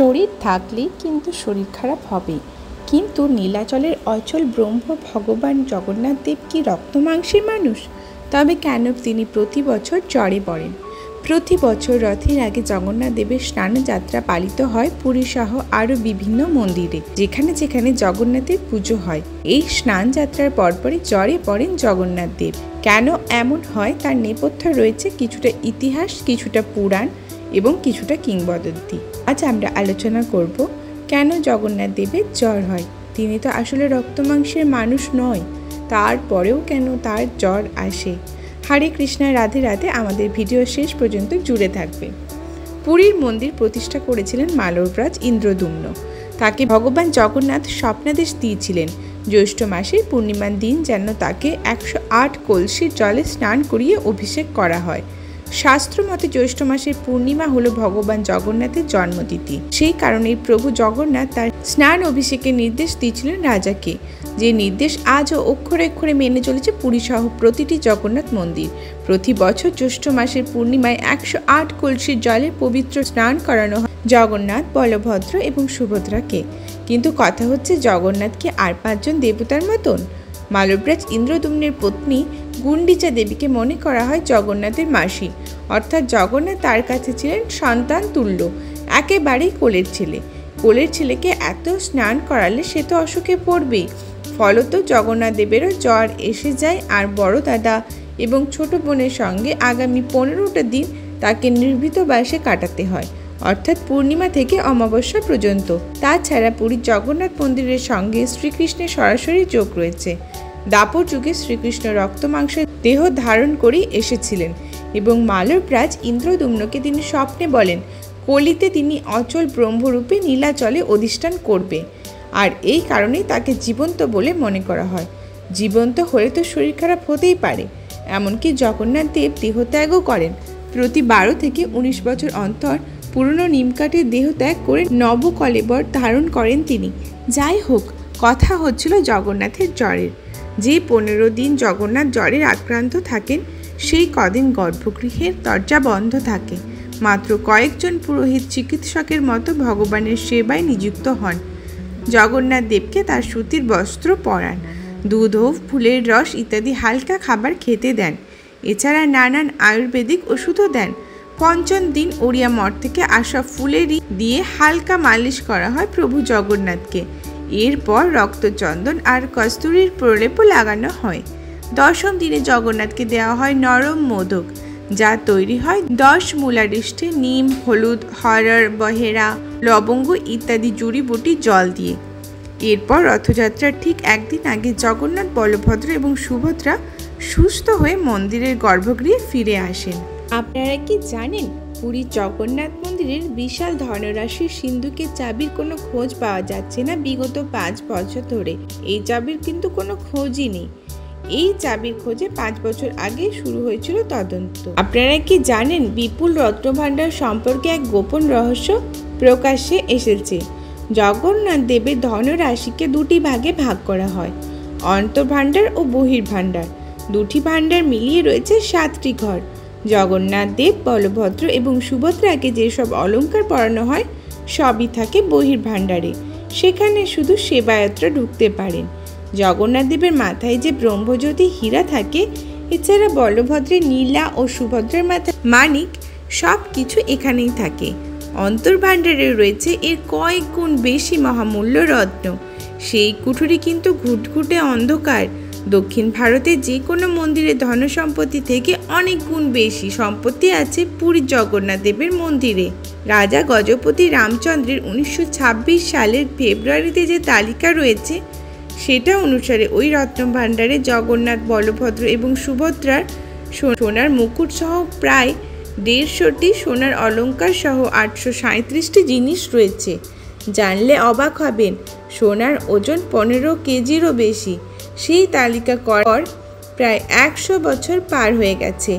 শরীর থাকলে কিন্তু শরীর খারাপ হবে, কিন্তু নীলাচলের অচল ব্রহ্ম ভগবান জগন্নাথ দেব কি রক্ত মাংসের মানুষ? তবে কেন তিনি প্রতি বছর জ্বরে পড়েন? প্রতি বছর রথের আগে জগন্নাথ দেবের স্নানযাত্রা পালিত হয় পুরী সহ আরও বিভিন্ন মন্দিরে, যেখানে যেখানে জগন্নাথের পুজো হয়। এই স্নানযাত্রার পরপরই জ্বরে পড়েন জগন্নাথ দেব। কেন এমন হয় তার নেপথ্যে রয়েছে কিছুটা ইতিহাস, কিছুটা পুরাণ এবং কিছুটা কিংবদন্তি। আজ আমরা আলোচনা করব কেন জগন্নাথ দেবের জ্বর হয়। তিনি তো আসলে রক্ত মাংসের মানুষ নয়, তারপরেও কেন তার জ্বর আসে। হরে কৃষ্ণ, রাধে রাধে। আমাদের ভিডিও শেষ পর্যন্ত জুড়ে থাকবে। পুরীর মন্দির প্রতিষ্ঠা করেছিলেন মালবরাজ ইন্দ্রদ্যুম্ন। তাকে ভগবান জগন্নাথ স্বপ্নাদেশ দিয়েছিলেন জ্যৈষ্ঠ মাসের পূর্ণিমার দিন যেন তাকে 108 কলসির জলে স্নান করিয়ে অভিষেক করা হয়। শাস্ত্র মতে জ্যৈষ্ঠ মাসের পূর্ণিমা হলো ভগবান জগন্নাথের জন্মতিথি। সেই কারণেই প্রভু জগন্নাথ তার স্নান অভিষেকের নির্দেশ দিয়েছিলেন রাজাকে, যে নির্দেশ আজও অক্ষরে অক্ষরে মেনে চলেছে পুরী সহ প্রতিটি জগন্নাথ মন্দির। প্রতি বছর জ্যৈষ্ঠ মাসের পূর্ণিমায় 108 কলসির জলে পবিত্র স্নান করানো হয় জগন্নাথ, বলভদ্র এবং সুভদ্রাকে। কিন্তু কথা হচ্ছে, জগন্নাথ কি আর 5 জন দেবতার মতন? মালবরাজ ইন্দ্রদ্যুম্নের পত্নী গুন্ডিচা দেবীকে মনে করা হয় জগন্নাথের মাসি, অর্থাৎ জগন্নাথ তার কাছে ছিলেন সন্তান তুল্য, একেবারেই কোলের ছেলে। কোলের ছেলেকে এত স্নান করালে সে তো অসুখে পড়বেই। ফলত জগন্নাথ দেবেরও জ্বর এসে যায়, আর বড় দাদা এবং ছোট বোনের সঙ্গে আগামী 15টা দিন তাকে নির্ভীত বাসে কাটাতে হয়, অর্থাৎ পূর্ণিমা থেকে অমাবস্যা পর্যন্ত। তাছাড়া পুরীর জগন্নাথ মন্দিরের সঙ্গে শ্রীকৃষ্ণের সরাসরি যোগ রয়েছে। দাপর যুগে শ্রীকৃষ্ণ রক্ত মাংসের দেহ ধারণ করেই এসেছিলেন এবং মালবরাজ ইন্দ্রদ্যুম্নকে তিনি স্বপ্নে বলেন কলিতে তিনি অচল ব্রহ্মরূপে নীলাচলে অধিষ্ঠান করবে, আর এই কারণেই তাকে জীবন্ত বলে মনে করা হয়। জীবন্ত হলে তো শরীর খারাপ হতেই পারে। এমনকি জগন্নাথ দেব দেহত্যাগও করেন। প্রতি 12 থেকে 19 বছর অন্তর পুরনো নিমকাঠের দেহ ত্যাগ করে নবকলেবর ধারণ করেন তিনি। যাই হোক, কথা হচ্ছিল জগন্নাথের জ্বরের। যে 15 দিন জগন্নাথ জ্বরের আক্রান্ত থাকেন, সেই কদিন গর্ভগৃহের দরজা বন্ধ থাকে। মাত্র কয়েকজন পুরোহিত চিকিৎসকের মতো ভগবানের সেবায় নিযুক্ত হন। জগন্নাথ দেবকে তার সুতির বস্ত্র পরান, দুধ ও ফুলের রস ইত্যাদি হালকা খাবার খেতে দেন। এছাড়া নানান আয়ুর্বেদিক ওষুধও দেন। 5ম দিন ওড়িয়া মঠ থেকে আসা ফুলেরই দিয়ে হালকা মালিশ করা হয় প্রভু জগন্নাথকে। এরপর রক্তচন্দন আর কস্তুরীর প্রলেপও লাগানো হয়। 10ম দিনে জগন্নাথকে দেওয়া হয় নরম মোদক, যা তৈরি হয় 10 মূলারিষ্টে নিম, হলুদ, হরড়, বহেরা, লবঙ্গ ইত্যাদি জুড়িবুটি জল দিয়ে। এরপর রথযাত্রার ঠিক একদিন আগে জগন্নাথ, বলভদ্র এবং সুভদ্রা সুস্থ হয়ে মন্দিরের গর্ভগৃহে ফিরে আসেন। আপনারা কি জানেন, পুরীর জগন্নাথ মন্দিরের বিশাল ধনরাশির সিন্ধুকের চাবির কোনো খোঁজ পাওয়া যাচ্ছে না বিগত 5 বছর ধরে। এই চাবির কিন্তু কোনো খোঁজই নেই। এই চাবির খোঁজে 5 বছর আগে শুরু হয়েছিল তদন্ত। আপনারা কি জানেন, বিপুল রত্নভাণ্ডার সম্পর্কে এক গোপন রহস্য প্রকাশ্যে এসেছে। জগন্নাথ দেবের ধনরাশিকে 2টি ভাগে ভাগ করা হয়, অন্তর্ভাণ্ডার ও বহির্ভাণ্ডার। 2টি ভাণ্ডার মিলিয়ে রয়েছে 7টি ঘর। জগন্নাথ দেব, বলভদ্র এবং সুভদ্রাকে যেসব অলঙ্কার পরানো হয় সবই থাকে বহির্ভাণ্ডারে। সেখানে শুধু সেবায়তরা ঢুকতে পারেন। জগন্নাথ দেবের মাথায় যে ব্রহ্মজ্যোতি হীরা থাকে, এছাড়া বলভদ্রের নীলা ও সুভদ্রার মাথায় মানিক, সব কিছু এখানেই থাকে। অন্তর্ভাণ্ডারে রয়েছে এর কয়েক গুণ বেশি মহামূল্য রত্ন। সেই কুঠুরি কিন্তু ঘুটঘুটে অন্ধকার। দক্ষিণ ভারতে যে কোনো মন্দিরে ধন সম্পত্তি থেকে অনেক গুণ বেশি সম্পত্তি আছে পুরীর জগন্নাথ দেবের মন্দিরে। রাজা গজপতি রামচন্দ্রের 1926 সালের ফেব্রুয়ারিতে যে তালিকা রয়েছে, সেটা অনুসারে ওই রত্নভাণ্ডারে জগন্নাথ, বলভদ্র এবং সুভদ্রার সোনার মুকুট সহ প্রায় 150টি সোনার অলঙ্কার সহ 837টি জিনিস রয়েছে। জানলে অবাক হবেন, সোনার ওজন 15 কেজিরও বেশি। সেই তালিকা করার প্রায় 100 বছর পার হয়ে গেছে।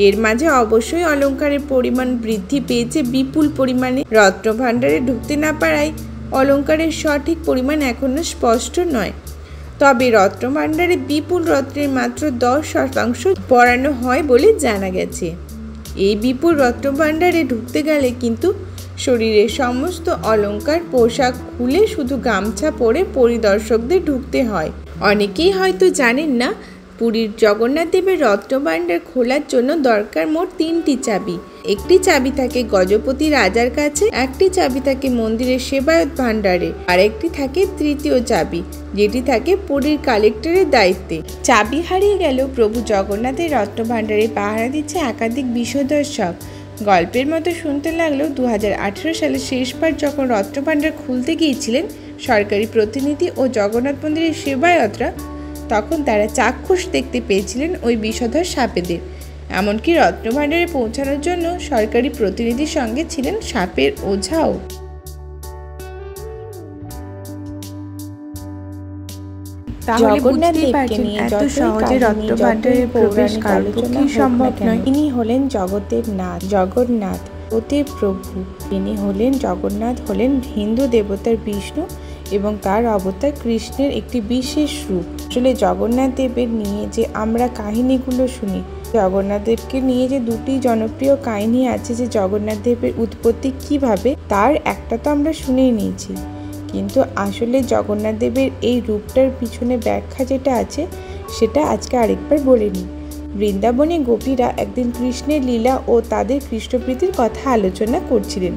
এর মাঝে অবশ্যই অলঙ্কারের পরিমাণ বৃদ্ধি পেয়েছে বিপুল পরিমাণে। রত্নভাণ্ডারে ঢুকতে না পারায় অলঙ্কারের সঠিক পরিমাণ এখনো স্পষ্ট নয়। তবে রত্নভাণ্ডারে বিপুল রত্নের মাত্র 10% পরানো হয় বলে জানা গেছে। এই বিপুল রত্নভাণ্ডারে ঢুকতে গেলে কিন্তু শরীরের সমস্ত অলংকার পোশাক খুলে শুধু গামছা পরে পরিদর্শকদের ঢুকতে হয়। অনেকেই হয়তো জানেন না, পুরীর জগন্নাথ দেবের রত্নভাণ্ডার খোলার জন্য দরকার মোট 3টি চাবি। একটি চাবি থাকে গজপতি রাজার কাছে, একটি চাবি থাকে মন্দিরের সেবায়ত ভাণ্ডারে, আর একটি থাকে তৃতীয় চাবি, যেটি থাকে পুরীর কালেক্টরের দায়িত্বে। চাবি হারিয়ে গেল প্রভু জগন্নাথের রত্নভাণ্ডারে পাহারা দিচ্ছে একাধিক বিষদর্শক। গল্পের মতো শুনতে লাগলো 2018 সালে শেষবার যখন রত্নভাণ্ডার খুলতে গিয়েছিলেন সরকারি প্রতিনিধি ও জগন্নাথ মন্দিরের সেবায়তরা, তখন তারা চাক্ষুষ দেখতে পেয়েছিলেন ওই বিষধর সাপেদের। এমনকি রত্নভাণ্ডারে পৌঁছানোর জন্য সরকারি প্রতিনিধির সঙ্গে ছিলেন সাপের ওঝাও। জগন্নাথ দেবকে নিয়ে এত সহজে রত্নভাণ্ডারে প্রবেশ কারোর পক্ষেই সম্ভব নয়। তিনি হলেন জগতের নাথ, জগন্নাথ ওতে প্রভু। তিনি হলেন জগন্নাথ, হলেন হিন্দু দেবতার বিষ্ণু এবং তার অবতার কৃষ্ণের একটি বিশেষ রূপ। আসলে জগন্নাথ দেবের নিয়ে যে আমরা কাহিনীগুলো শুনি, জগন্নাথ দেবকে নিয়ে যে দুটি জনপ্রিয় কাহিনী আছে, যে জগন্নাথ দেবের উৎপত্তি কিভাবে, তার একটা তো আমরা শুনেই নিয়েছি, কিন্তু আসলে জগন্নাথ দেবের এই রূপটার পিছনে ব্যাখ্যা যেটা আছে সেটা আজকে আরেকবার বলে নিই। বৃন্দাবনে গোপীরা একদিন কৃষ্ণের লীলা ও তাদের কৃষ্ণপ্রীতির কথা আলোচনা করছিলেন।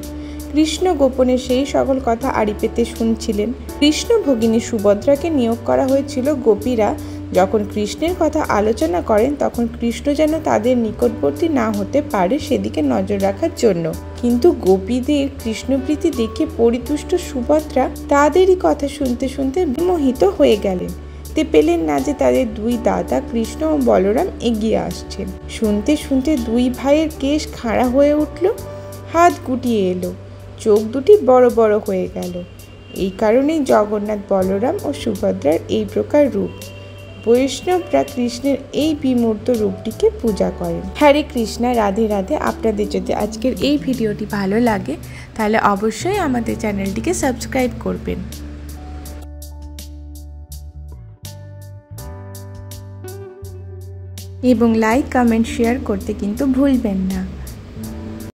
কৃষ্ণ গোপনে সেই সকল কথা আড়ি পেতে শুনছিলেন। কৃষ্ণ ভগিনী সুভদ্রাকে নিয়োগ করা হয়েছিল গোপীরা যখন কৃষ্ণের কথা আলোচনা করেন তখন কৃষ্ণ যেন তাদের নিকটবর্তী না হতে পারে সেদিকে নজর রাখার জন্য। কিন্তু গোপীদের কৃষ্ণপ্রীতি দেখে পরিতুষ্ট সুভদ্রা তাদেরই কথা শুনতে শুনতে বিমোহিত হয়ে গেলেন। তে পেলেন না যে তাদের দুই দাদা কৃষ্ণ ও বলরাম এগিয়ে আসছেন। শুনতে শুনতে দুই ভাইয়ের কেশ খাড়া হয়ে উঠল, হাত গুটিয়ে এলো, চোখ দুটি বড় বড় হয়ে গেল। এই কারণেই জগন্নাথ, বলরাম ও সুভদ্রার এই প্রকার রূপ। বৈষ্ণবরা কৃষ্ণের এই বিমূর্ত রূপটিকে পূজা করেন। হরে কৃষ্ণা, রাধে রাধে। আপনাদের যদি আজকের এই ভিডিওটি ভালো লাগে তাহলে অবশ্যই আমাদের চ্যানেলটিকে সাবস্ক্রাইব করবেন এবং লাইক, কমেন্ট, শেয়ার করতে কিন্তু ভুলবেন না।